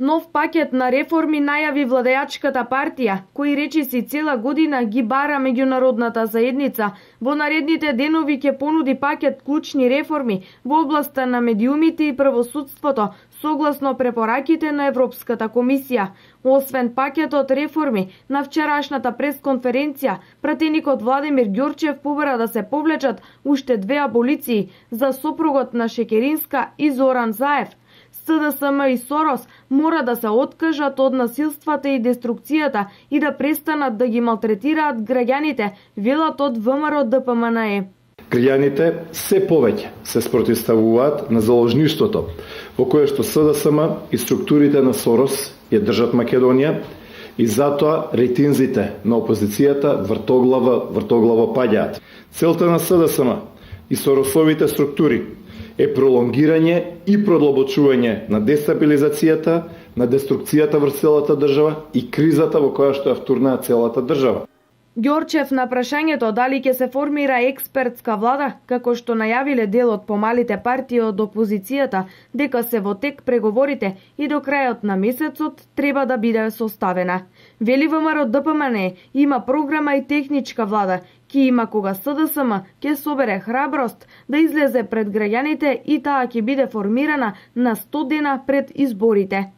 Нов пакет на реформи најави владеачката партија, кои речиси цела година ги бара меѓународната заедница. Во наредните денови ќе понуди пакет клучни реформи во областа на медиумите и правосудството, согласно препораките на Европската комисија. Освен пакетот реформи, на вчерашната пресконференција, пратеникот Владимир Ѓорчев побара да се повлечат уште 2 аболиции за сопругот на Шекеринска и Зоран Заев. СДСМ и Сорос мора да се откажат од насилствата и деструкцијата и да престанат да ги малтретираат граѓаните, велат од ВМРО ДПМНЕ. Граѓаните се повеќе се спротивставуваат на заложништвото во кое што СДСМ и структурите на Сорос ја држат Македонија и затоа рейтинзите на опозицијата вртоглаво паѓаат. Целта на СДСМ и Соросовите структури е пролонгирање и продлабочување на дестабилизацијата, на деструкцијата врз целата држава и кризата во која што ја втурнаа целата држава. Ѓорчев на прашањето дали ќе се формира експертска влада, како што најавиле дел од помалите партии од опозицијата, дека се во тек преговорите и до крајот на месецот треба да биде составена. Вели ВМРО ДПМНЕ има програма и техничка влада, ки има кога СДСМ ќе собере храброст да излезе пред граѓаните и таа ќе биде формирана на 100 дена пред изборите.